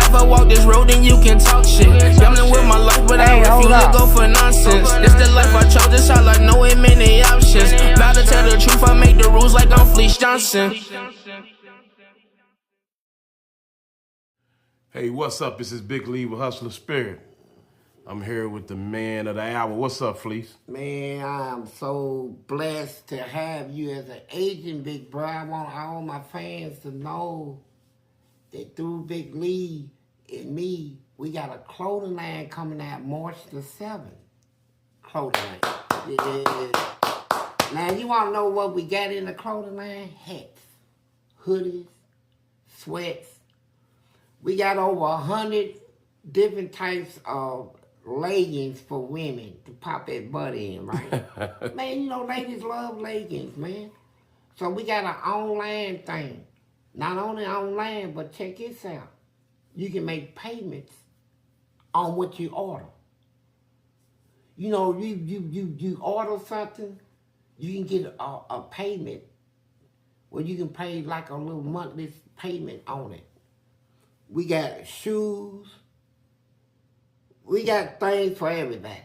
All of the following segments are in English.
If I walk this road, then you can talk shit. Gambling with my life, but I refuse to go for nonsense. This the life I chose, this all I know, ain't many options. About to tell the truth, I make the rules like I'm Fleece Johnson. Hey, what's up? This is Big Lee with Hustler Spirit. I'm here with the man of the hour. What's up, Fleece? Man, I'm so blessed to have you as an agent, Big Bro. I want all my fans to know that through Big Lee and me, we got a clothing line coming out March the 7th. Clothing line. Yeah. Now, you want to know what we got in the clothing line? Hats, hoodies, sweats. We got over 100 different types of leggings for women to pop that butt in, right? Man, you know, ladies love leggings, man. So we got an online thing. Not only online, but check this out. You can make payments on what you order. You know, you order something, you can get a payment where you can pay like a little monthly payment on it. We got shoes. We got things for everybody.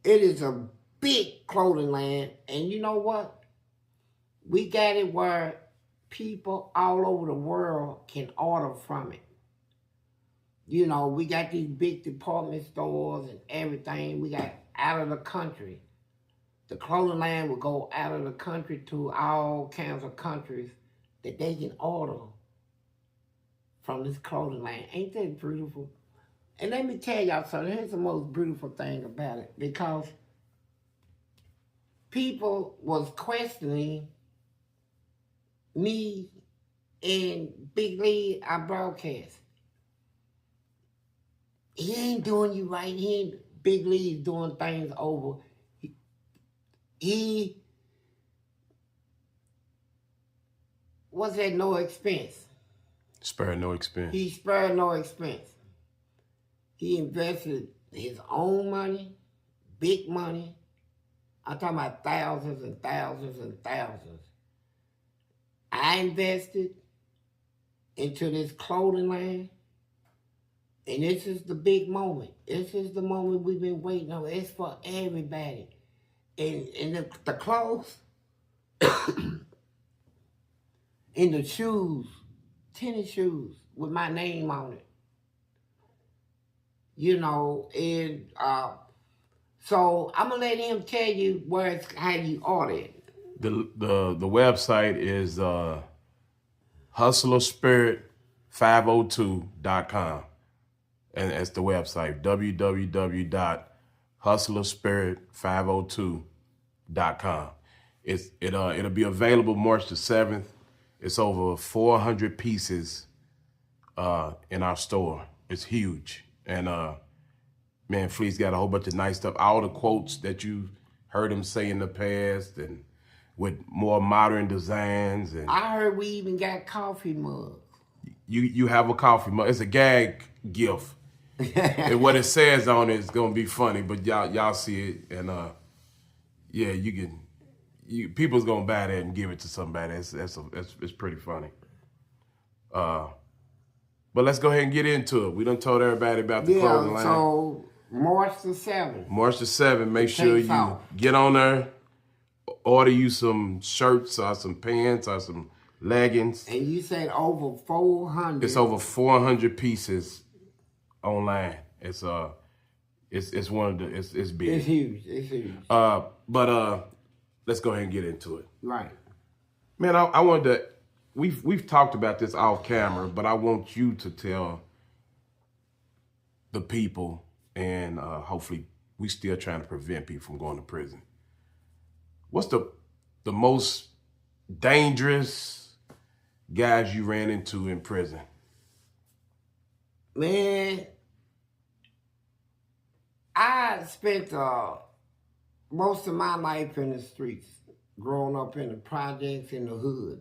It is a big clothing line, and you know what? We got it where people all over the world can order from it. You know, we got these big department stores and everything. We got out of the country. The clothing line will go out of the country to all kinds of countries that they can order from this clothing line. Ain't that beautiful? And let me tell y'all something. Here's the most beautiful thing about it. Because people was questioning me and Big Lee, our broadcast. He ain't doing you right. Big Lee's doing things over. He was at no expense. Spared no expense. He spared no expense. He invested his own money, big money. I'm talking about thousands and thousands and thousands. I invested into this clothing line, and this is the big moment. This is the moment we've been waiting on. It's for everybody. And the clothes and the shoes, tennis shoes with my name on it. You know, and so I'm gonna let him tell you how you order it. The website is hustlerspirit502.com, and that's the website, www.hustlerspirit502.com. It'll be available March the 7th. It's over 400 pieces in our store. It's huge. And man, Fleece got a whole bunch of nice stuff. All the quotes that you heard him say in the past, and with more modern designs. And I heard we even got coffee mugs. You have a coffee mug. It's a gag gift. And what it says on it is gonna be funny, but y'all see it, and yeah, people's gonna buy that and give it to somebody. It's pretty funny. But let's go ahead and get into it. We done told everybody about the clothing line. So March the 7th. March the 7th, make sure you get on there, order you some shirts or some pants or some leggings. And you said over 400. It's over 400 pieces online. It's one of the, it's big. It's huge, it's huge. But let's go ahead and get into it. Right. Man, I wanted to, we've talked about this off camera, but I want you to tell the people, and hopefully we still trying to prevent people from going to prison. What's the most dangerous guys you ran into in prison? Man, I spent most of my life in the streets, growing up in the projects in the hood,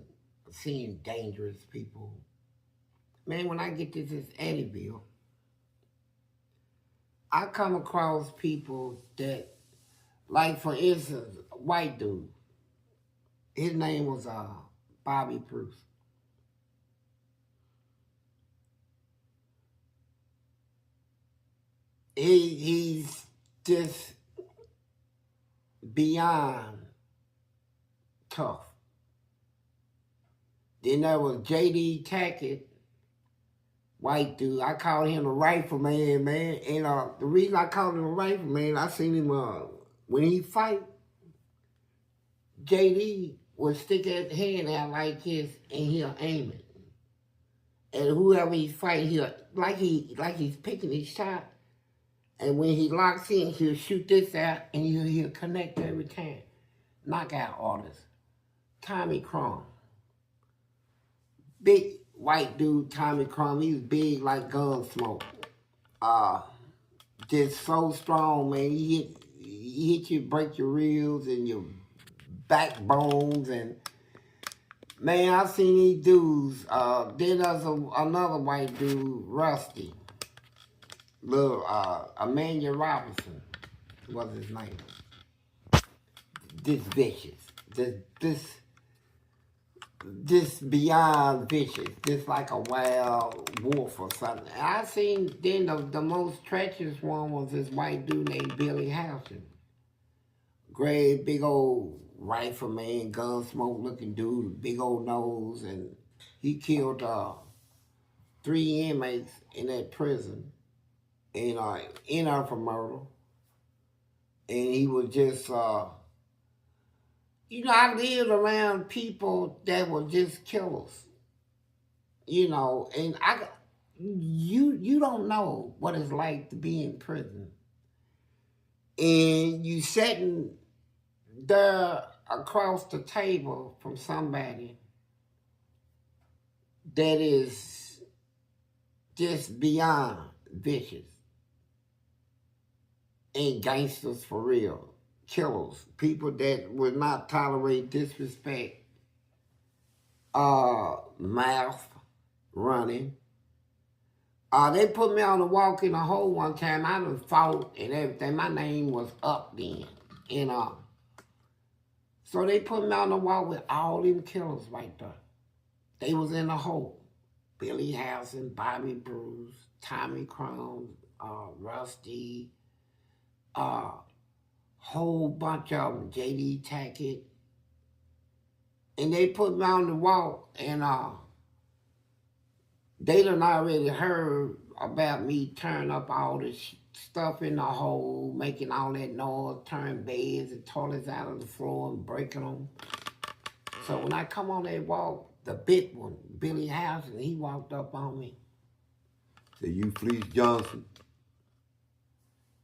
seeing dangerous people. Man, when I get to this Eddyville, I come across people that, like for instance, a white dude. His name was Bobby Bruce. he's just beyond tough. Then there was J.D. Tackett, white dude. I called him a rifleman, man. And the reason I called him a rifleman, I seen him when he fight. J.D. would stick his hand out like this, and he'll aim it. And whoever he fight, like he's picking his shot. And when he locks in, he'll shoot this out, and he'll connect every time. Knockout artist. Tommy Crum. Big white dude, Tommy Crum. He was big like Gunsmoke. Just so strong, man. He hit you, break your ribs and your backbones, and man, I seen these dudes. Then there's another white dude, Rusty. Little Emmanuel Robinson was his name. This vicious. This beyond vicious. This like a wild wolf or something. And I seen then the most treacherous one was this white dude named Billy Housen. Great big old rifleman, Gunsmoke looking dude, big old nose, and he killed 3 inmates in that prison in for murder. And he was just I lived around people that were just killers. And you don't know what it's like to be in prison. And you sitting there across the table from somebody that is just beyond vicious and gangsters for real. Killers, people that would not tolerate disrespect, mouth running. They put me on the walk in the hole one time. I done fought and everything. My name was up then. And so they put me on the walk with all them killers right there. They was in the hole. Billy Housen, Bobby Bruce, Tommy Crum, Rusty, whole bunch of them, J.D. Tackett. And they put me on the walk, and they done already heard about me tearing up all the stuff in the hole, making all that noise, tearing beds and toilets out of the floor and breaking them. So when I come on that walk, the big one, Billy Housen, he walked up on me. Said, "You Fleece Johnson?"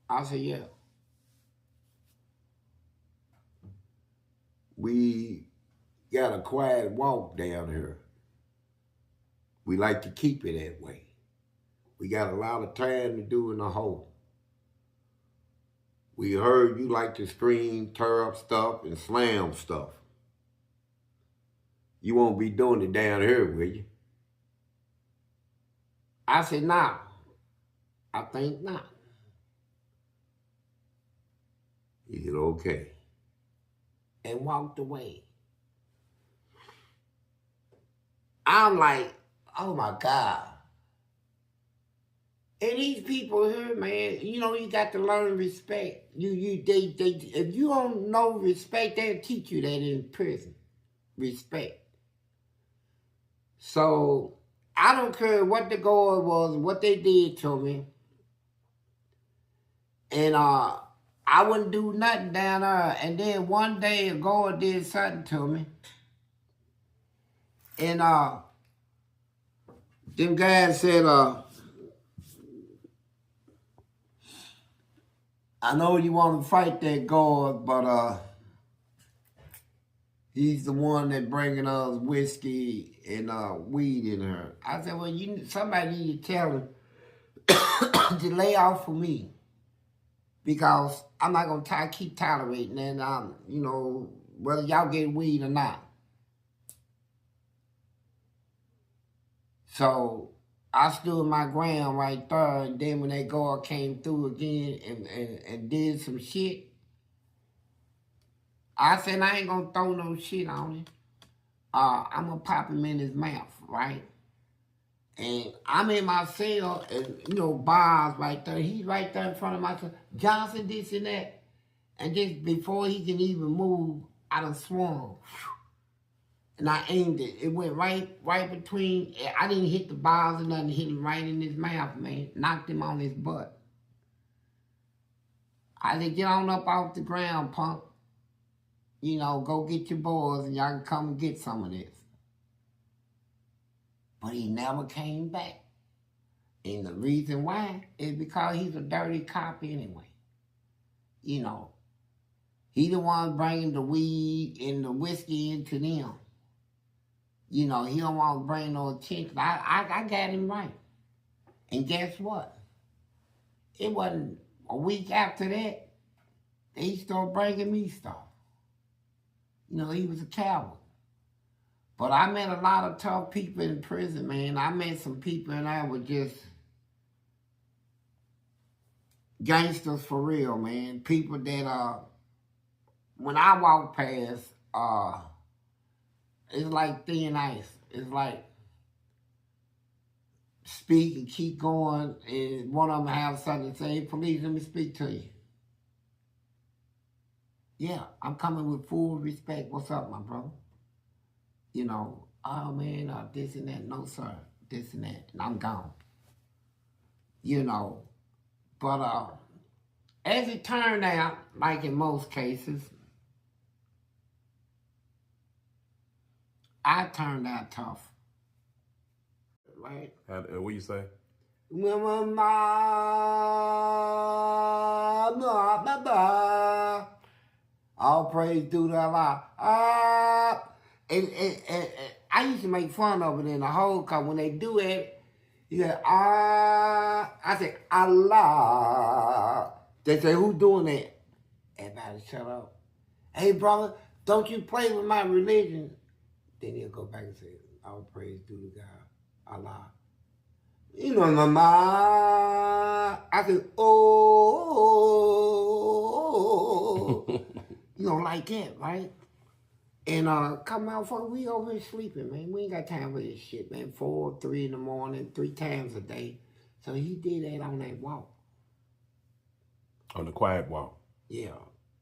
I said, "Yeah." We got a quiet walk down here. We like to keep it that way. We got a lot of time to do in the hole. We heard you like to scream, tear up stuff, and slam stuff. You won't be doing it down here, will you? I said, "Nah, I think not." He said, "Okay." And walked away. I'm like, oh my God. And these people here, man, you got to learn respect. If you don't know respect, they'll teach you that in prison. Respect. So I don't care what the goal was, what they did to me. And I wouldn't do nothing down there. And then one day a guard did something to me. And them guys said, "I know you want to fight that guard, but he's the one that bringing us whiskey and weed in her." I said, "Well, somebody need to tell him to lay off for me. Because I'm not going to keep tolerating and, whether y'all get weed or not." So I stood my ground right there, and then when that guard came through again and did some shit, I said, "I ain't going to throw no shit on him. I'm going to pop him in his mouth, right?" And I'm in my cell, and you know, bars right there. He's right there in front of my cell. Johnson, this and that. And just before he can even move, I done swung. And I aimed it. It went right between. I didn't hit the bars or nothing. Hit him right in his mouth, man. Knocked him on his butt. I said, get on up off the ground, punk. You know, go get your boys and y'all can come and get some of this. But he never came back. And the reason why is because he's a dirty cop anyway. You know, he the one bringing the weed and the whiskey into them. You know, he don't want to bring no attention. I got him right. And guess what? It wasn't a week after that, they started bringing me stuff. You know, he was a coward. But I met a lot of tough people in prison, man. I met some people and I was just gangsters for real, man. People that, when I walk past, it's like thin ice. It's like speak and keep going, and one of them have something to say, hey, police, let me speak to you. Yeah, I'm coming with full respect. What's up, my brother? You know, oh man, this and that. No, sir, this and that. And I'm gone. You know, but as it turned out, like in most cases, I turned out tough. Right? What you say? All praise due to Allah. And I used to make fun of it in the whole, cause when they do it, you go, I say, Allah. They say, who doing that? Everybody shut up. Hey, brother, don't you play with my religion. Then he'll go back and say, all praise due to God, Allah. You know, mama. I said, oh. You know, like that, right? And come out for we over here sleeping, man. We ain't got time for this shit, man. 4, 3 in the morning, 3 times a day. So he did that on that walk. On the quiet walk. Yeah.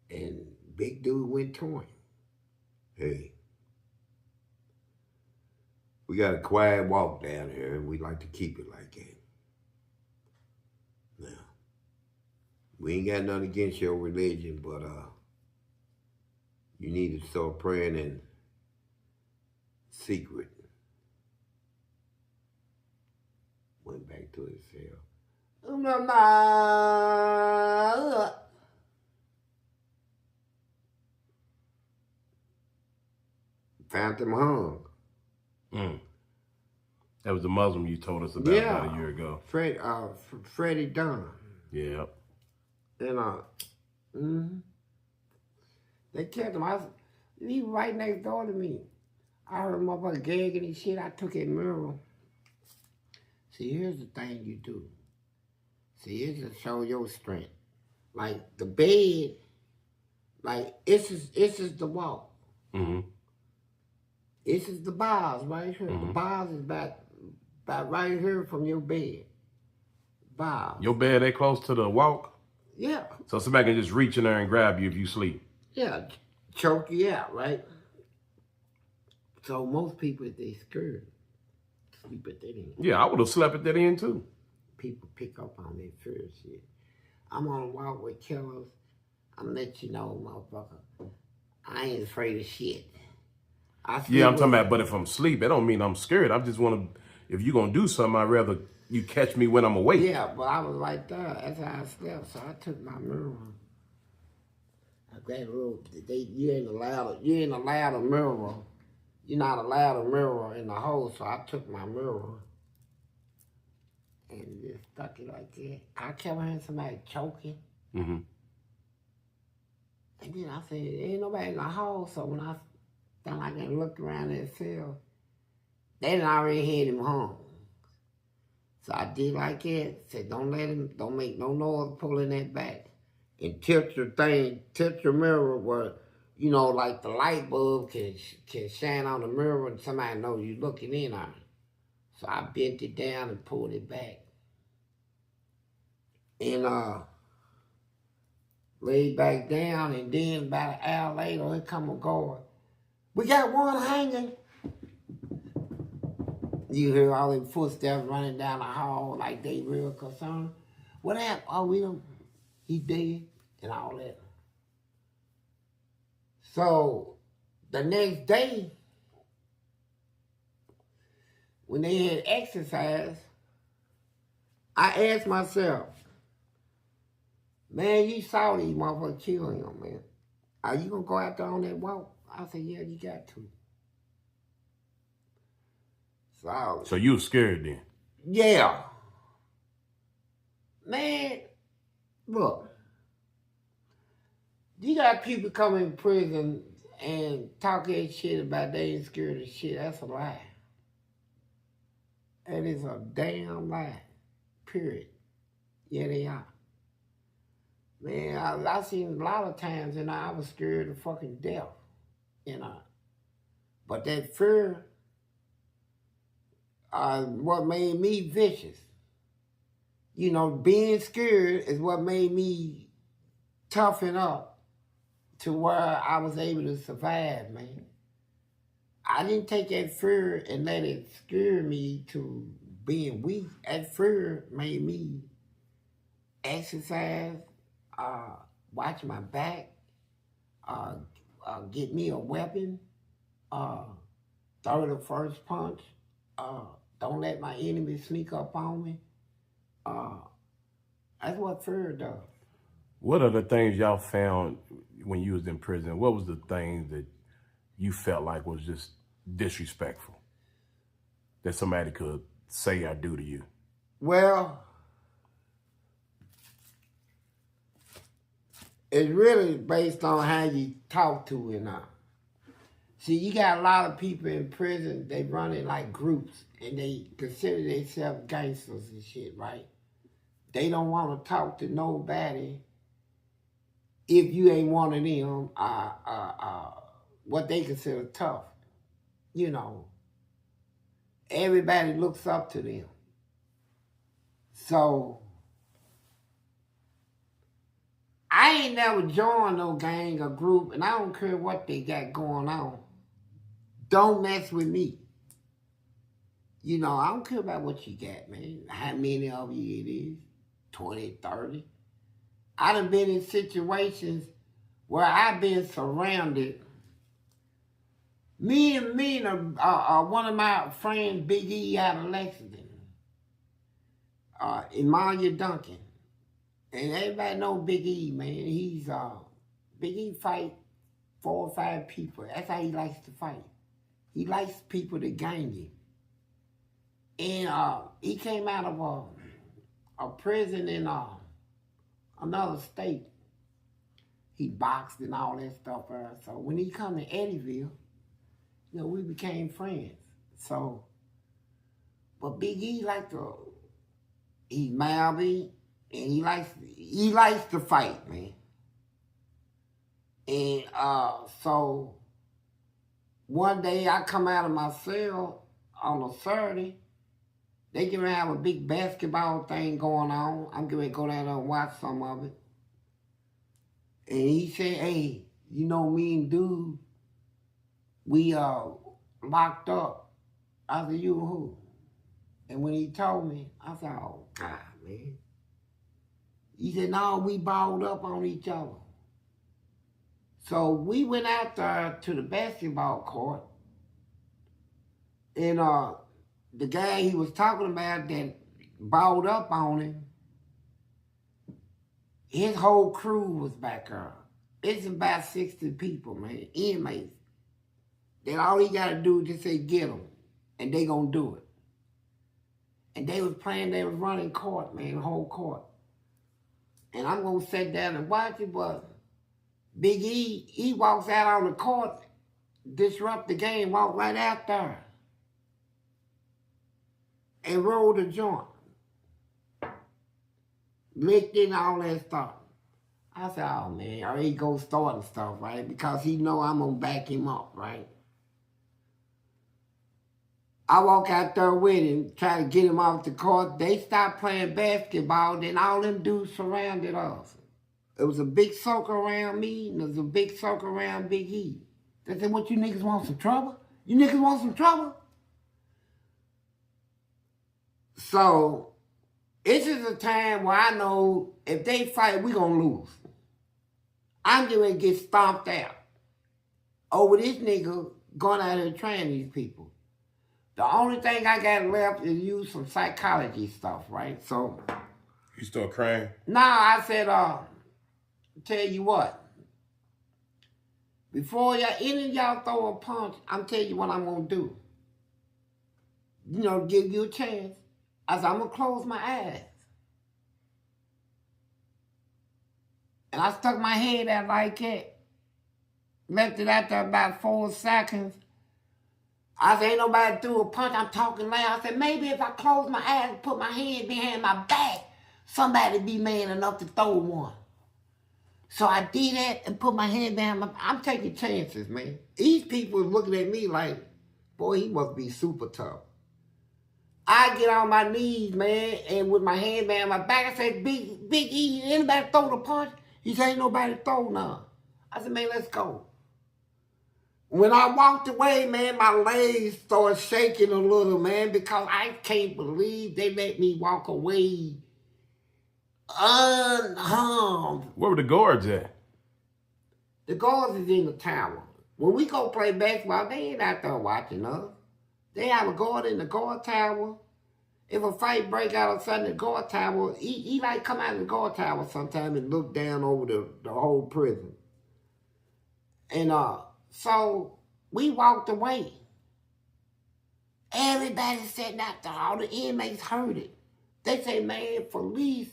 And big dude went to him. Hey, we got a quiet walk down here, and we like to keep it like that. Now, we ain't got nothing against your religion, but you need to start praying in secret. Went back to his cell. Found him hung. That was the Muslim you told us about a year ago. Freddie Dunn. Yeah. And they kept him. He was right next door to me. I heard motherfucker gagging and shit. I took his mirror. See, here's the thing you do. See, it's to show your strength. Like the bed, like this is the wall. Mm-hmm. This is the bars right here. Mm-hmm. The bars is about right here from your bed. Bars. Your bed that close to the walk? Yeah. So somebody can just reach in there and grab you if you sleep. Yeah, choke you out, right? So most people, if they scared, sleep at that end. Yeah, I would have slept at that end too. People pick up on that first shit. I'm on a walk with killers. I'm gonna let you know, motherfucker. I ain't afraid of shit. Yeah, I'm talking about, but if I'm asleep, that don't mean I'm scared. I just want to, if you're going to do something, I'd rather you catch me when I'm awake. Yeah, but I was like that. That's how I slept. So I took my mirror. I grabbed a little, you ain't allowed a mirror. You're not allowed a mirror in the hole, so I took my mirror and just stuck it like that. I kept hearing somebody choking. Mm-hmm. And then I said, ain't nobody in the hole, so when I stand like and looked around that cell, they done already had him hung. So I did like that, said don't make no noise pulling that back. And tilt your mirror where, you know, like the light bulb can shine on the mirror and somebody knows you looking in on it. So I bent it down and pulled it back. And laid back down, and then about an hour later, here come a guard. We got one hanging. You hear all them footsteps running down the hall like they real concerned. What happened? Oh, we don't, he dead and all that. So the next day, when they had exercise, I asked myself, man, you saw these motherfuckers kill him, man. Are you gonna go out there on that walk? I said, yeah, you got to. So you was scared then? Yeah. Man, look. You got people come in prison and talk that shit about they ain't scared of shit. That's a lie. That is a damn lie. Period. Yeah, they are. Man, I seen a lot of times, and I was scared of fucking death, But that fear, what made me vicious. Being scared is what made me toughen up to where I was able to survive, man. I didn't take that fear and let it scare me to being weak. That fear made me exercise, watch my back, get me a weapon, throw the first punch, don't let my enemy sneak up on me. That's what fear does. What are the things y'all found when you was in prison? What was the things that you felt like was just disrespectful that somebody could say or do to you? Well, it's really based on how you talk to it now. See, you got a lot of people in prison, they run in like groups, and they consider themselves gangsters and shit, right? They don't want to talk to nobody if you ain't one of them, what they consider tough. Everybody looks up to them. So, I ain't never joined no gang or group, and I don't care what they got going on. Don't mess with me. I don't care about what you got, man. How many of you it is, 20, 30. I done been in situations where I've been surrounded. Me and one of my friends, Big E out of Lexington, Emanuel Duncan. And everybody know Big E, man. Big E fight 4 or 5 people. That's how he likes to fight. He likes people to gang him. And he came out of a prison in another state. He boxed and all that stuff. So when he come to Eddyville, we became friends. So, but Big E he's mouthy, and he likes to fight, man. And so one day I come out of my cell on a Saturday. They gonna have a big basketball thing going on. I'm gonna go down there and watch some of it. And he said, hey, me and dude, we locked up. I said, you who? And when he told me, I said, oh, God, man. He said, no, we balled up on each other. So we went out there to the basketball court, and the guy he was talking about that balled up on him, his whole crew was back there. It's about 60 people, man, inmates. Then all he got to do is just say, get them, and they gonna do it. And they was running court, man, the whole court. And I'm gonna sit down and watch it, but Big E, he walks out on the court, disrupt the game, walk right out there, and roll the joint. Licked in all that stuff. I said, oh man, or he go starting stuff, right? Because he know I'm gonna back him up, right? I walk out there with him, try to get him off the court. They stopped playing basketball, then all them dudes surrounded us. It was a big circle around me, and there was a big circle around Big E. They said, what, you niggas want some trouble? You niggas want some trouble? So, this is a time where I know if they fight, we gonna lose. I'm going to get stomped out over this nigga going out here training these people. The only thing I got left is use some psychology stuff, right? So, You start crying? now I said, tell you what. Before any of y'all throw a punch, I'm telling you what I'm going to do. You know, give you a chance. I said, I'm going to close my eyes. And I stuck my head out like that. Left it out there about 4 seconds. I said, ain't nobody threw a punch. I'm talking loud. I said, maybe if I close my eyes and put my hand behind my back, somebody be man enough to throw one. So I did that and put my hand behind my... I'm taking chances, man. These people looking at me like, boy, he must be super tough. I get on my knees, man, and with my hand behind my back, I said, Big E, anybody throw the punch? He said, ain't nobody throw none. I said, man, let's go. When I walked away, man, my legs started shaking a little, man, because I can't believe they let me walk away unharmed. Where were the guards at? The guards is in the tower. When we go play basketball, they ain't out there watching us. They have a guard in the guard tower. If a fight break out or something, the guard tower, he like come out of the guard tower sometime and look down over the whole prison. And so we walked away. Everybody sitting out there, all the inmates heard it. They say, man, Fleece,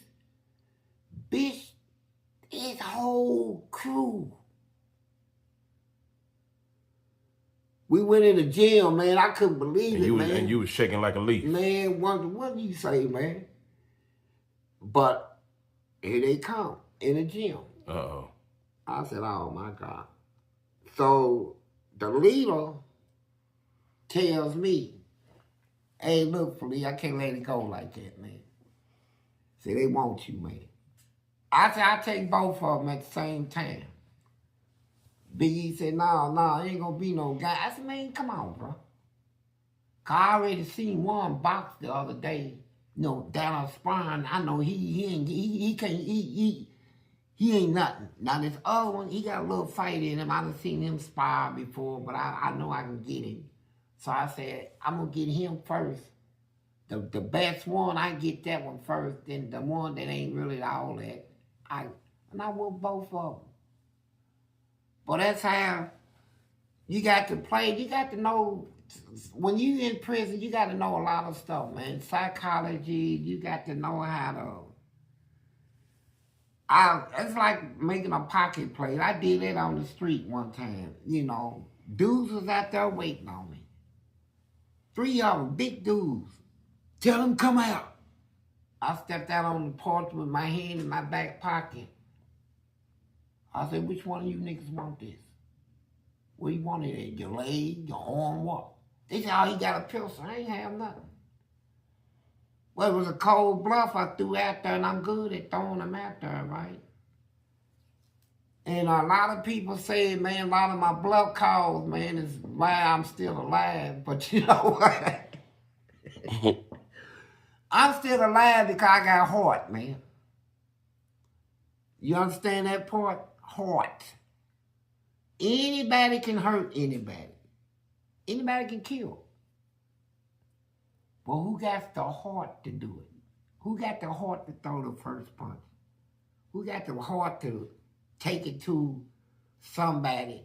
bitch, his whole crew. We went in the gym, man. I couldn't believe it, man. And you was shaking like a leaf. Man, what do you say, man? But here they come in the gym. Uh-oh. I said, oh, my God. So the leader tells me, hey, look, Fleece, I can't let it go like that, man. See, they want you, man. I said, I'll take both of them at the same time. Big E said, no, ain't gonna be no guy. I said, man, come on, bro. Cause I already seen one box the other day, you know, down on Spawn. I know he ain't nothing. Now this other one, he got a little fight in him. I done seen him spar before, but I know I can get him. So I said, I'm gonna get him first. The best one, I get that one first. Then the one that ain't really all that, and I want both of them. But that's how you got to play. You got to know, when you in prison, you got to know a lot of stuff, man. Psychology, you got to know how to... It's like making a pocket plate. I did that on the street one time, you know. Dudes was out there waiting on me. 3 of them, big dudes. Tell them come out. I stepped out on the porch with my hand in my back pocket. I said, which one of you niggas want this? What you want it at? Your leg, your arm, what? They said, oh, he got a pistol. I ain't have nothing. Well, it was a cold bluff I threw out there, and I'm good at throwing them out there, right? And a lot of people say, man, a lot of my bluff calls, man, is why I'm still alive. But you know what? I'm still alive because I got heart, man. You understand that part? Heart. Anybody can hurt anybody. Anybody can kill. But who got the heart to do it? Who got the heart to throw the first punch? Who got the heart to take it to somebody?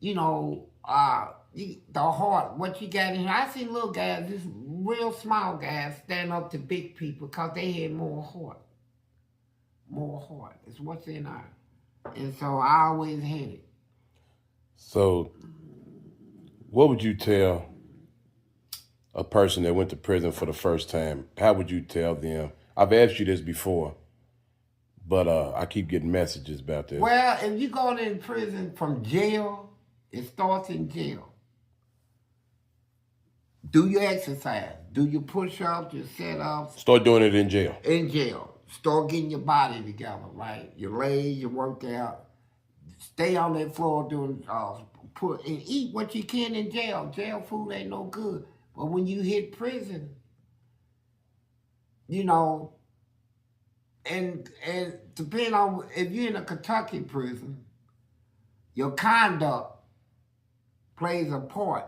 You know, the heart, what you got in here. I see little guys, just real small guys, stand up to big people because they had more heart. More heart. It's what's in there. And so I always had it. So, what would you tell a person that went to prison for the first time? How would you tell them? I've asked you this before, but I keep getting messages about this. Well, if you go in prison from jail, it starts in jail. Do your exercise. Do your push-ups, your sit-ups. Start doing it in jail. In jail. Start getting your body together, right? Your legs, your workout. Stay on that floor doing, and eat what you can in jail. Jail food ain't no good. But when you hit prison, you know, and depending on, if you're in a Kentucky prison, your conduct plays a part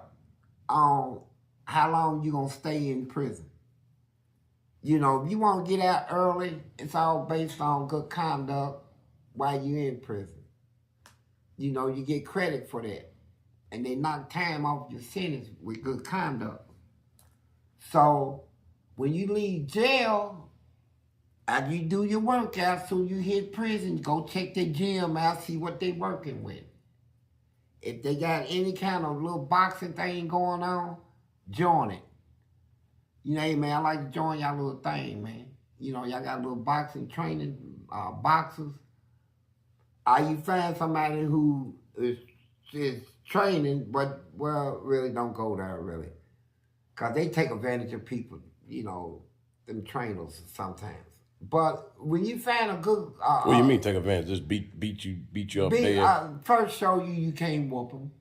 on how long you're going to stay in prison. You know, if you want to get out early, it's all based on good conduct while you're in prison. You know, you get credit for that. And they knock time off your sentence with good conduct. So, when you leave jail, after you do your workout, so you hit prison, go check the gym out, see what they working with. If they got any kind of little boxing thing going on, join it. You know, hey, man, I like to join y'all little thing, man. You know, y'all got a little boxing training, boxers. You find somebody who is training, but, well, really don't go there, really. Because they take advantage of people, you know, them trainers sometimes. But when you find a good... what do you mean take advantage? Just beat you up there? First show you can't whoop them.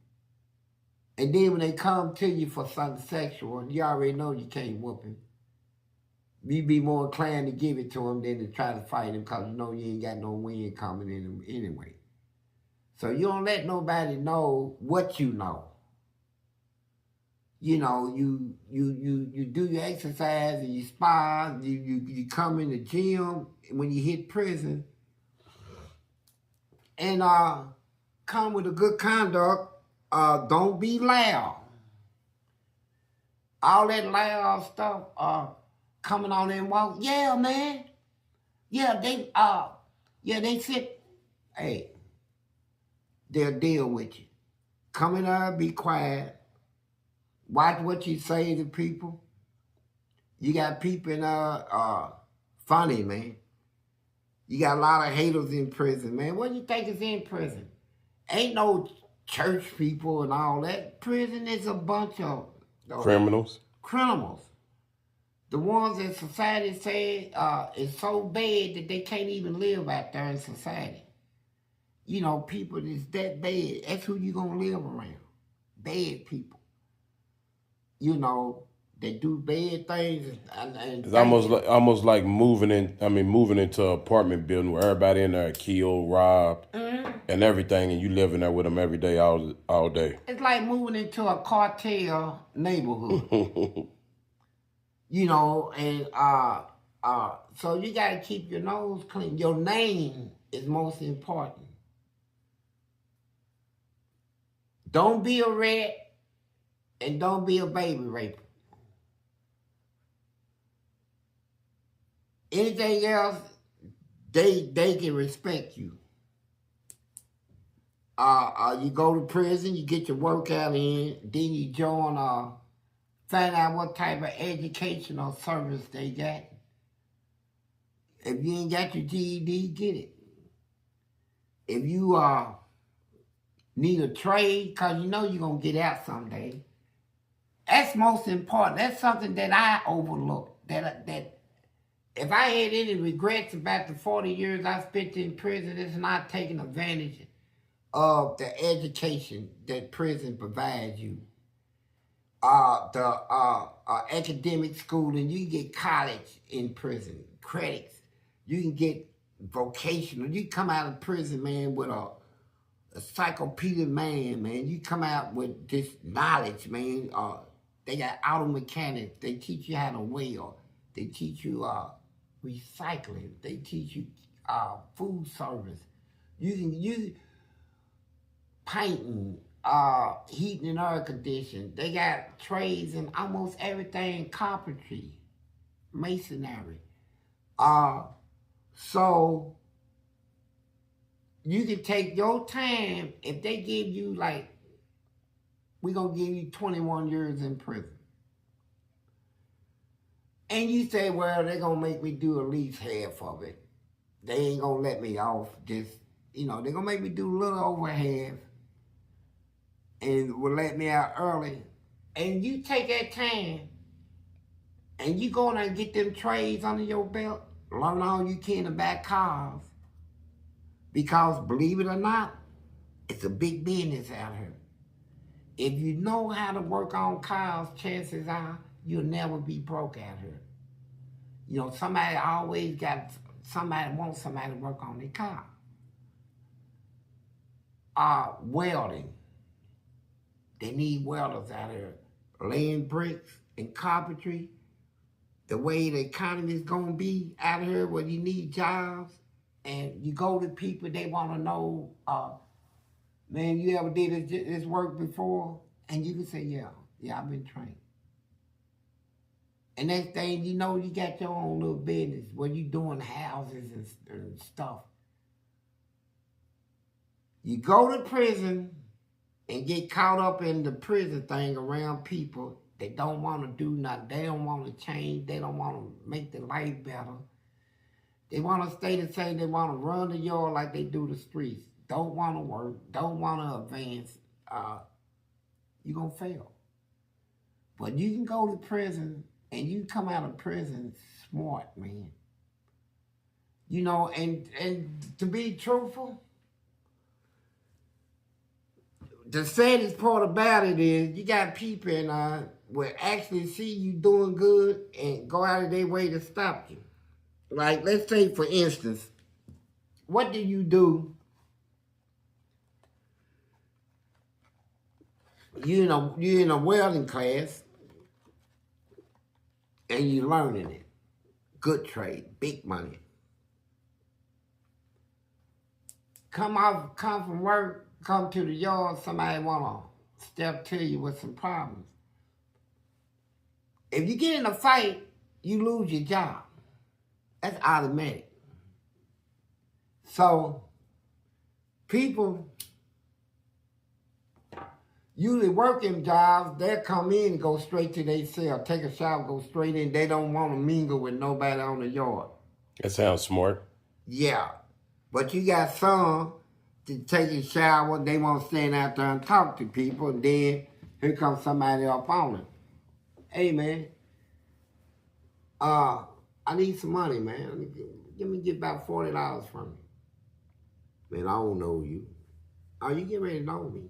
And then when they come to you for something sexual, you already know you can't whoop him. You be more inclined to give it to him than to try to fight him because you know you ain't got no win coming in him anyway. So you don't let nobody know what you know. You know, you do your exercise and you spar, you come in the gym when you hit prison and come with a good conduct. Don't be loud. All that loud stuff coming on and walk. Yeah, man. Yeah, they sit. Hey, they'll deal with you. Come in there, be quiet. Watch what you say to people. You got people in funny, man. You got a lot of haters in prison, man. What do you think is in prison? Ain't no church people and all that. Prison is a bunch of criminals. Criminals. The ones that society say is so bad that they can't even live out there in society. You know, people that's that bad. That's who you gonna live around. Bad people. You know, they do bad things. And it's almost like moving into an apartment building where everybody in there killed, robbed, and everything, and you living there with them every day, all day. It's like moving into a cartel neighborhood. You know, and so you gotta keep your nose clean. Your name is most important. Don't be a rat and don't be a baby raper. Anything else, they can respect you. You go to prison, you get your workout in, then you join, find out what type of educational service they got. If you ain't got your GED, get it. If you need a trade, because you know you're going to get out someday, that's most important. That's something that I overlooked. That if I had any regrets about the 40 years I spent in prison, it's not taking advantage of the education that prison provides you. The academic schooling, you can get college in prison, credits. You can get vocational. You come out of prison, man, with a encyclopedia man. You come out with this knowledge, man. They got auto mechanics. They teach you how to weld. They teach you recycling. They teach you food service. You painting, heating and air conditioning. They got trades in almost everything, carpentry, masonry. So you can take your time. If they give you we're going to give you 21 years in prison. And you say, well, they're going to make me do at least half of it. They ain't going to let me off just, they're going to make me do a little over half and will let me out early. And you take that time and you go in there and get them trades under your belt, learn all you can about cars. Because believe it or not, it's a big business out here. If you know how to work on cars, chances are you'll never be broke out here. You know, somebody always got, somebody wants somebody to work on their car. Welding. They need welders out here. Laying bricks and carpentry. The way the economy is going to be out here where you need jobs. And you go to people, they want to know, man, you ever did this work before? And you can say, yeah, I've been trained. And next thing you know, you got your own little business where you doing houses and stuff. You go to prison and get caught up in the prison thing around people that don't want to do nothing. They don't want to change. They don't want to make their life better. They want to stay the same. They want to run the yard like they do the streets. Don't want to work. Don't want to advance. You're going to fail. But you can go to prison and you come out of prison smart, man. You know, and to be truthful, the saddest part about it is you got people will actually see you doing good and go out of their way to stop you. Like, let's say, for instance, what do? You're in a welding class and you're learning it. Good trade, big money. Come from work, come to the yard, somebody want to step to you with some problems. If you get in a fight, you lose your job. That's automatic. So, people usually working jobs, they'll come in and go straight to their cell, take a shower, go straight in. They don't want to mingle with nobody on the yard. That sounds smart. Yeah. But you got some to take a shower, they want to stand out there and talk to people, and then here comes somebody up on it. Hey, man, I need some money, man. Get about $40 from me. Man, I don't know you. Oh, you get ready to know me.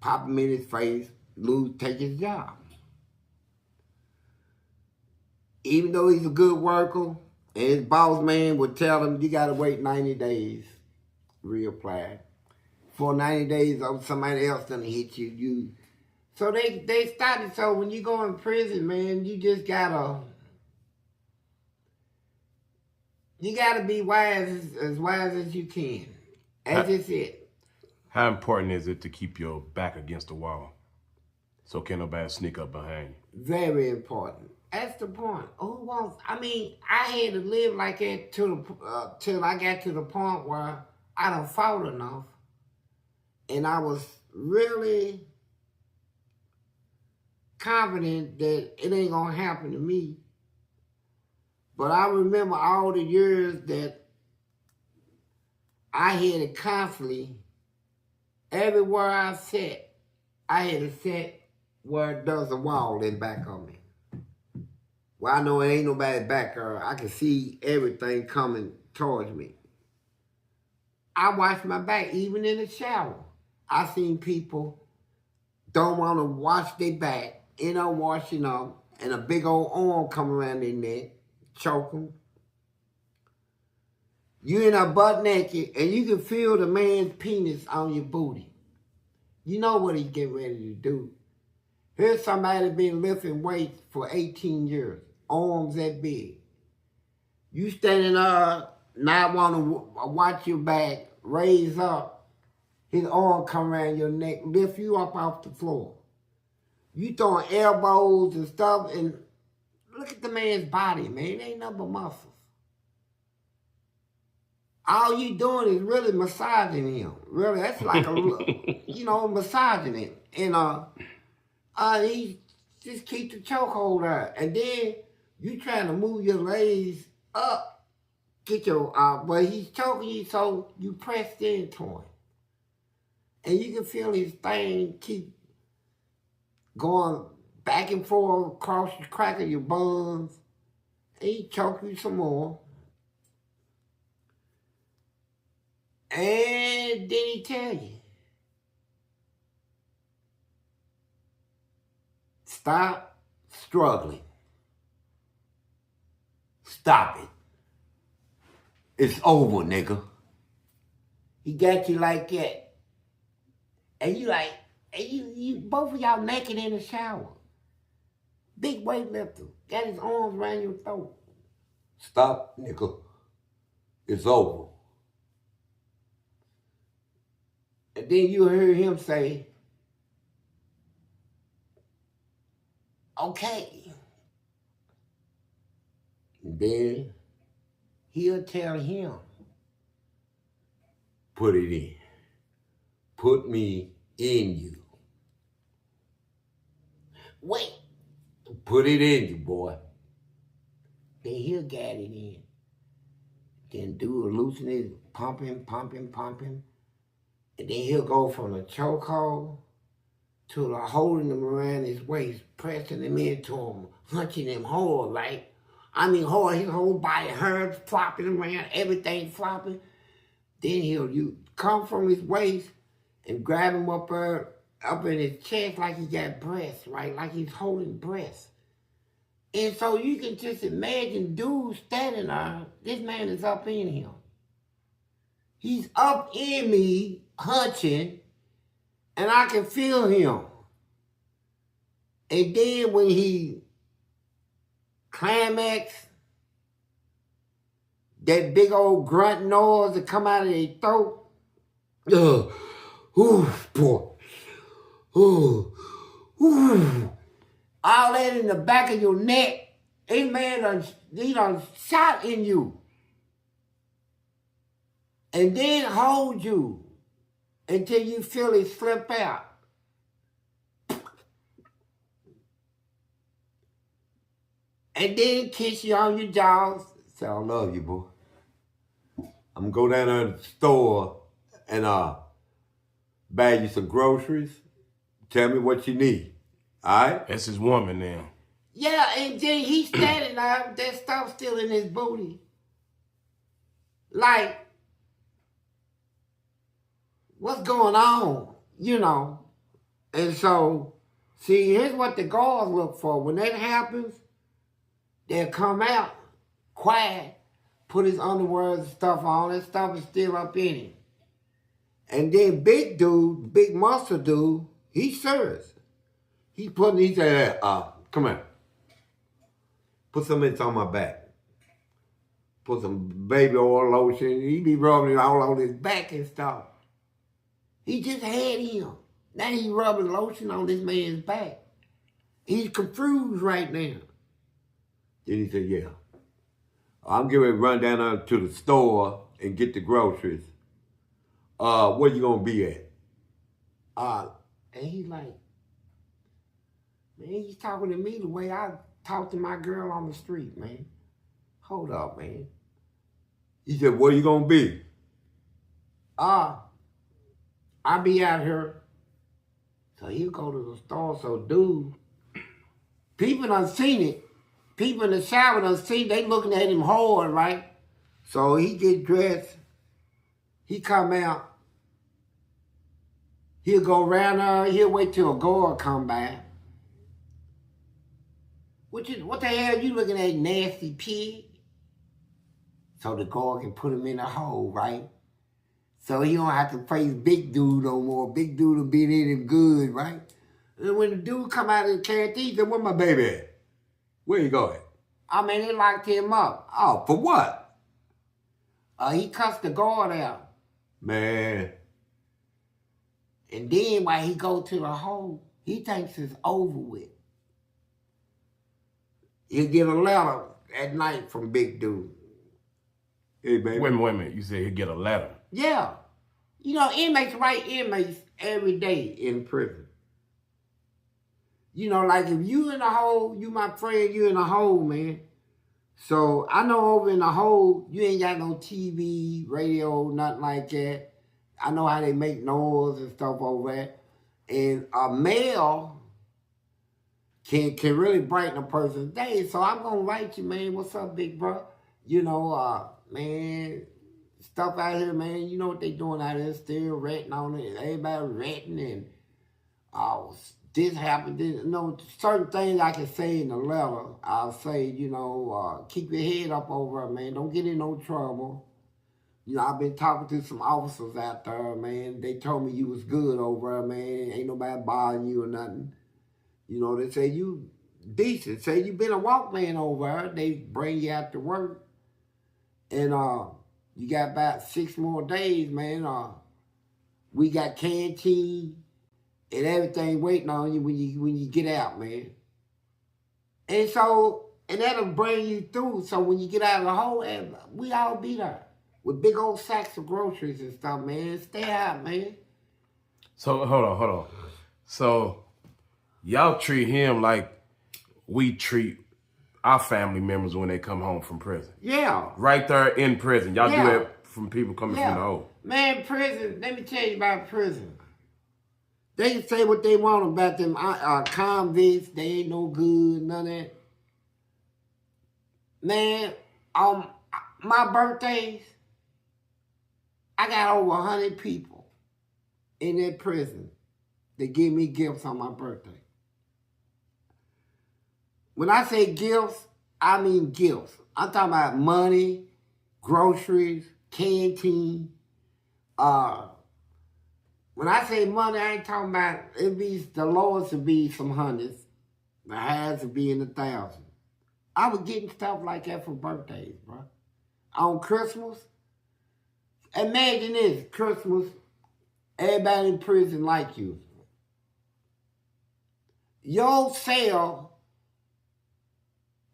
Pop him in his face, take his job. Even though he's a good worker, and his boss man would tell him, you got to wait 90 days, reapply. For 90 days, somebody else gonna hit you. So they started, so when you go in prison, man, you just gotta be as wise as you can. That's just it. How important is it to keep your back against the wall so can't nobody sneak up behind you? Very important. That's the point. I had to live like that till I got to the point where I done fought enough and I was really confident that it ain't gonna happen to me. But I remember all the years that I had to constantly, everywhere I sat, I had to sit where there's a wall in back of me. Well, I know it ain't nobody back there. I can see everything coming towards me. I watch my back, even in the shower. I seen people don't want to wash their back, washing up, and a big old arm come around their neck, choke them. You in a butt naked, and you can feel the man's penis on your booty. You know what he's getting ready to do. Here's somebody been lifting weights for 18 years, arms that big. You standing up, not want to watch your back, raise up, his arm come around your neck, lift you up off the floor. You throwing elbows and stuff, and look at the man's body, man. It ain't nothing but muscles. All you doing is really massaging him. Really, that's like massaging him. And he just keep the chokehold out. And then you trying to move your legs up, but he's choking you, so you pressed into him. And you can feel his thing keep going back and forth across the crack of your buns. And he choke you some more. And then he tell you, stop struggling. Stop it. It's over, nigga. He got you like that. And you like, and you both of y'all naked in the shower. Big weightlifter. Got his arms around your throat. Stop, nigga. It's over. And then you heard him say, okay. And then he'll tell him, put it in. Put me in you. Wait. Put it in you, boy. Then he'll get it in. Then do a loosen it, pumping. And then he'll go from the chokehold to the holding them around his waist, pressing them into him, hunching him hard, right? I mean hard, his whole body hurts, flopping around, everything flopping. Then you come from his waist and grab him up in his chest like he got breasts, right? Like he's holding breasts. And so you can just imagine dude standing there, this man is up in him. He's up in me, hunching, and I can feel him. And then when he climax, that big old grunt noise that come out of their throat, ooh, boy, ooh, all that in the back of your neck, this man he done shot in you. And then hold you until you feel it slip out. And then kiss you on your jaws. Say, I love you, boy. I'm gonna go down to the store and buy you some groceries. Tell me what you need. All right? That's his woman now. Yeah, and then he's standing there, that stuff still in his booty. Like, what's going on? You know. And so, see, here's what the guards look for. When that happens, they'll come out quiet, put his underwear and stuff on. That stuff is still up in him. And then big dude, big muscle dude, he's serious. He said, come here. Put some of it on my back. Put some baby oil lotion. He be rubbing it all on his back and stuff. He just had him. Now he rubbing lotion on this man's back. He's confused right now. Then he said, yeah. I'm getting ready to run down to the store and get the groceries. Where you gonna be at? And he's like, man, he's talking to me the way I talk to my girl on the street, man. Hold up, man. He said, where you gonna be? I'll be out here. So he'll go to the store. So dude, people done seen it. People in the shower done seen, they looking at him hard, right? So he get dressed. He come out. He'll go around there. He'll wait till a guard come by. What the hell you looking at, nasty pig? So the guard can put him in a hole, right? So he don't have to face big dude no more. Big dude will be in him good, right? And when the dude come out of the canteen, he said, where my baby at? Where you going? I mean, they locked him up. Oh, for what? He cussed the guard out. Man. And then while he go to the hole, he thinks it's over with. He'll get a letter at night from big dude. Hey, baby. Wait a minute. You said he'd get a letter. Yeah. You know, inmates write inmates every day in prison. You know, like if you in a hole, you my friend, you in a hole, man. So I know over in the hole, you ain't got no TV, radio, nothing like that. I know how they make noise and stuff over there. And a male can really brighten a person's day. So I'm gonna write you, man. What's up, big bro? You know, man, stuff out here, man. You know what they doing out here? Still ratting on it. Everybody ratting and this happened. This, you know, certain things I can say in the letter. I'll say, you know, keep your head up over it, man. Don't get in no trouble. You know, I've been talking to some officers out there, man. They told me you was good over there, man. Ain't nobody bothering you or nothing. You know, they say you decent. Say you been a walkman over there. They bring you out to work. And you got about 6 more days, man. We got canteen and everything waiting on you when you get out, man. And so, and that'll bring you through. So when you get out of the hole, we all be there with big old sacks of groceries and stuff, man. Stay out, man. So hold on. So y'all treat him like we treat our family members when they come home from prison. Yeah. Right there in prison. Y'all do that from people coming from the hole. Man, prison, let me tell you about prison. They can say what they want about them convicts. They ain't no good, none of that. Man, my birthdays, I got over 100 people in that prison that give me gifts on my birthday. When I say gifts, I mean gifts. I'm talking about money, groceries, canteen. When I say money, I ain't talking about, the lowest would be some hundreds. The highest would be in the thousands. I was getting stuff like that for birthdays, bro. On Christmas, imagine this, Christmas, everybody in prison like you. Your cell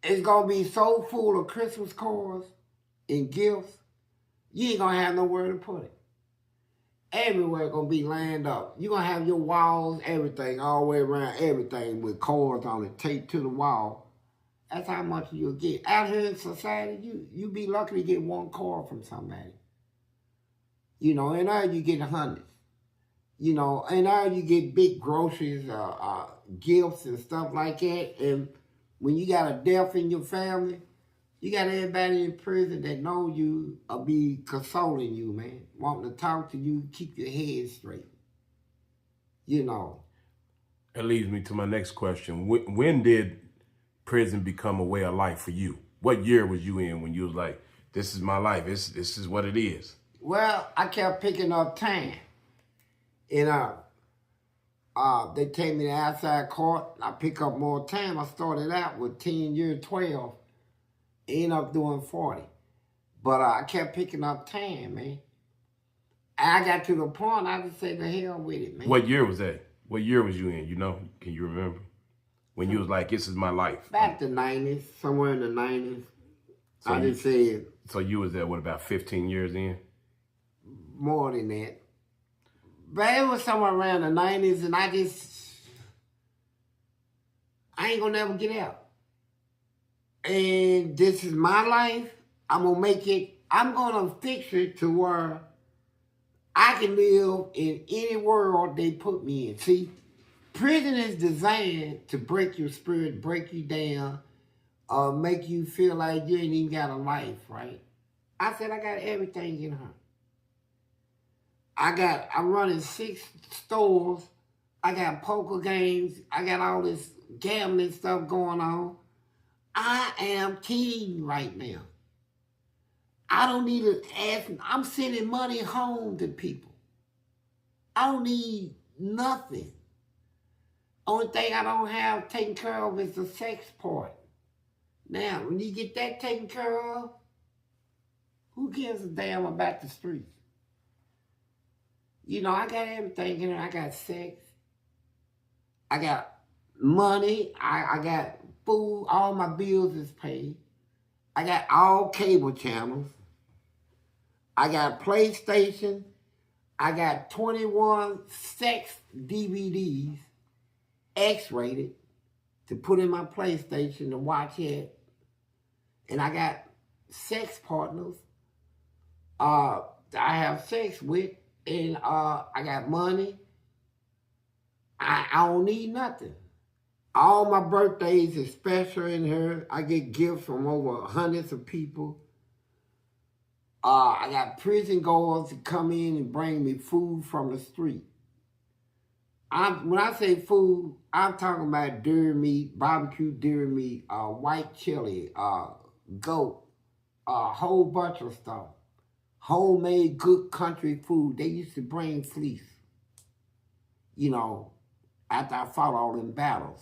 is going to be so full of Christmas cards and gifts, you ain't going to have nowhere to put it. Everywhere going to be lined up. You're going to have your walls, everything, all the way around, everything with cards on it, taped to the wall. That's how much you'll get. Out here in society, you be lucky to get one card from somebody. You know, and now you get hundreds. You know, and now you get big groceries, gifts and stuff like that. And when you got a death in your family, you got everybody in prison that know you or be consoling you, man. Wanting to talk to you, keep your head straight. You know. That leads me to my next question. When did prison become a way of life for you? What year was you in when you was like, this is my life, this is what it is? Well, I kept picking up time. And they take me to outside court. I pick up more time. I started out with 10 years, 12. Ended up doing 40. But I kept picking up time, man. I got to the point I just said, the hell with it, man. What year was that? What year was you in? You know, can you remember? When you was like, this is my life. Back the 90s, somewhere in the 90s. So I just said. So you was there, what, about 15 years in? More than that. But it was somewhere around the 90s, and I ain't gonna never get out. And this is my life. I'm gonna fix it to where I can live in any world they put me in. See, prison is designed to break your spirit, break you down, make you feel like you ain't even got a life, right? I said I got everything in her. I'm running 6 stores. I got poker games. I got all this gambling stuff going on. I am king right now. I don't need to ask. I'm sending money home to people. I don't need nothing. Only thing I don't have taken care of is the sex part. Now, when you get that taken care of, who gives a damn about the streets? You know, I got everything in there. I got sex. I got money. I got food. All my bills is paid. I got all cable channels. I got PlayStation. I got 21 sex DVDs, X-rated, to put in my PlayStation to watch it. And I got sex partners I have sex with. And I got money. I don't need nothing. All my birthdays is special in here. I get gifts from over hundreds of people. I got prison goers to come in and bring me food from the street. When I say food, I'm talking about deer meat, barbecue deer meat, white chili, goat, a whole bunch of stuff. Homemade, good country food. They used to bring Fleece, you know, after I fought all them battles.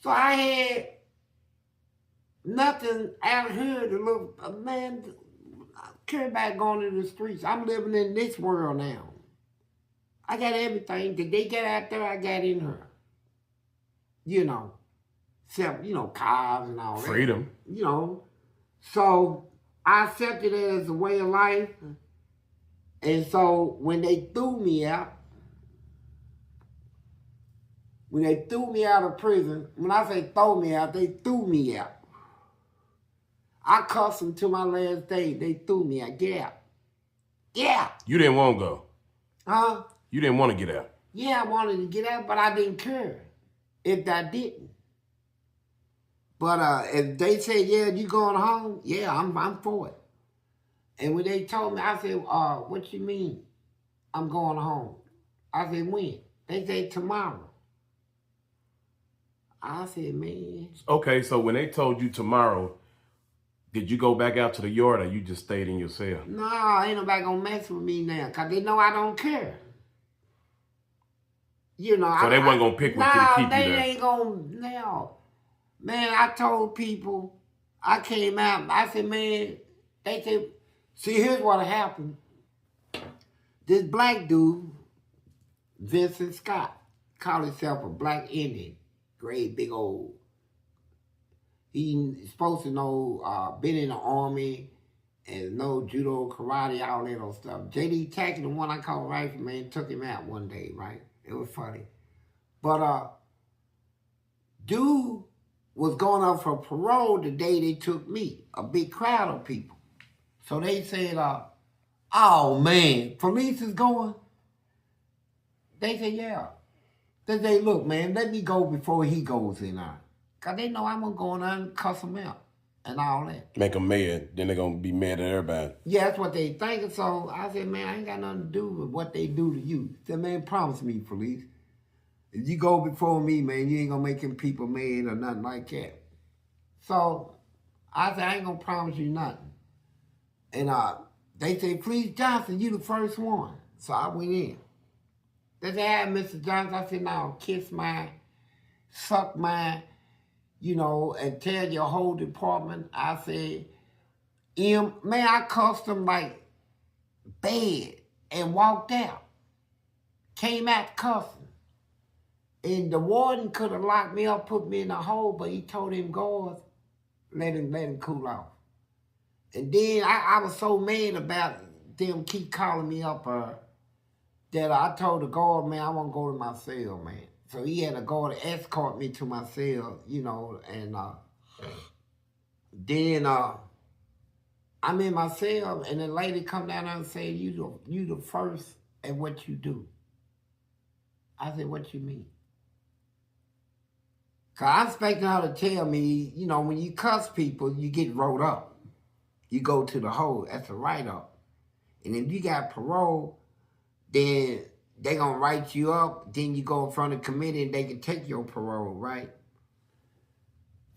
So I had nothing out here to look, man, I care about going to the streets. I'm living in this world now. I got everything that they get out there, I got in her. You know, except, you know, cars and all that. Freedom. You know, so I accepted it as a way of life. And so when they threw me out, of prison, when I say throw me out, they threw me out. I cussed them to my last day. They threw me out. Get out. Get out. You didn't want to go. Huh? You didn't want to get out. Yeah, I wanted to get out, but I didn't care if I didn't. But if they said, yeah, you going home? Yeah, I'm for it. And when they told me, I said, what you mean I'm going home? I said, when? They said, tomorrow. I said, man. Okay, so when they told you tomorrow, did you go back out to the yard or you just stayed in your cell? No, ain't nobody gonna mess with me now, because they know I don't care. You know, so they wasn't gonna pick with you to keep you there. No, they ain't gonna, no. Man, I told people, I came out, I said, man, they said, see, here's what happened. This black dude, Vincent Scott, called himself a black Indian, great big old. He's supposed to know, been in the army, and know judo, karate, all that old stuff. J.D. Tackett, the one I called Rifleman, took him out one day, right? It was funny. But dude was going up for parole the day they took me, a big crowd of people. So they said, oh man, Fleece is going? They said, yeah. They said, look man, let me go before he goes in there. Because they know I'm going to go in there and cuss him out and all that. Make them mad, then they're going to be mad at everybody. Yeah, that's what they think. So I said, man, I ain't got nothing to do with what they do to you. I said, man, promise me, Fleece. If you go before me, man, you ain't going to make them people mad or nothing like that. So I said, I ain't going to promise you nothing. And they said, Fleece Johnson, you the first one. So I went in. They said, hey, Mr. Johnson. I said, no, kiss mine, suck mine, you know, and tell your whole department. I said, man, I cussed them like bad and walked out. Came out cussing. And the warden could have locked me up, put me in a hole, but he told him guards, let him cool off. And then I was so mad about them keep calling me up that I told the guard, man, I want to go to my cell, man. So he had a guard to escort me to my cell, you know, and then I'm in my cell, and the lady come down there and say, you the first at what you do. I said, what you mean? Because I'm expecting her to tell me, you know, when you cuss people, you get rolled up. You go to the hole. That's a write-up. And if you got parole, then they going to write you up. Then you go in front of the committee and they can take your parole, right?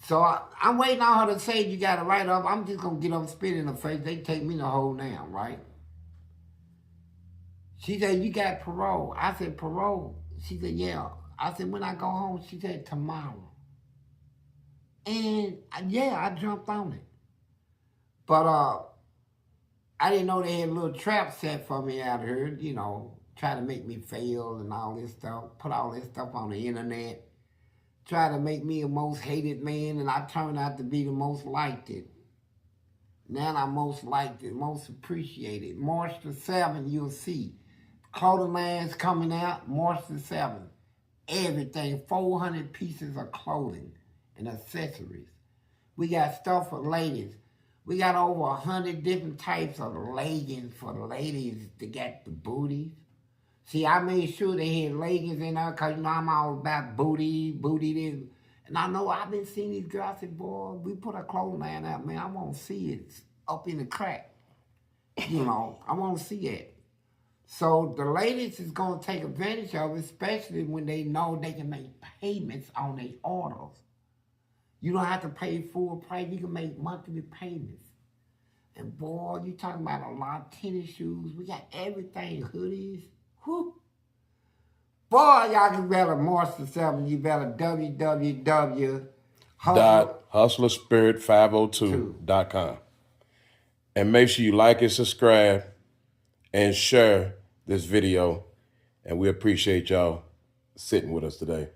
So I'm waiting on her to say you got to write up. I'm just going to get up and spit in her face. They take me to the hole now, right? She said, you got parole. I said, parole? She said, yeah. I said, when I go home? She said, tomorrow. And yeah, I jumped on it. But I didn't know they had a little trap set for me out here, you know, try to make me fail and all this stuff, put all this stuff on the internet, try to make me a most hated man, and I turned out to be the most liked it. Now I'm most liked it, most appreciated. March the 7th, you'll see. Clothing line's coming out, March the 7th. Everything, 400 pieces of clothing and accessories. We got stuff for ladies. We got over 100 different types of leggings for the ladies to get the booties. See, I made sure they had leggings in there because, you know, I'm all about booty this. And I know I've been seeing these girls say, boy, we put a clothesline out, man, I want to see it up in the crack. You know, I want to see it. So the ladies is going to take advantage of it, especially when they know they can make payments on their orders. You don't have to pay full price. You can make monthly payments. And boy, you talking about a lot of tennis shoes. We got everything, hoodies. Whew. Boy, y'all can better March the 7th. You better www.hustlerspirit502.com. And make sure you like and subscribe and share this video. And we appreciate y'all sitting with us today.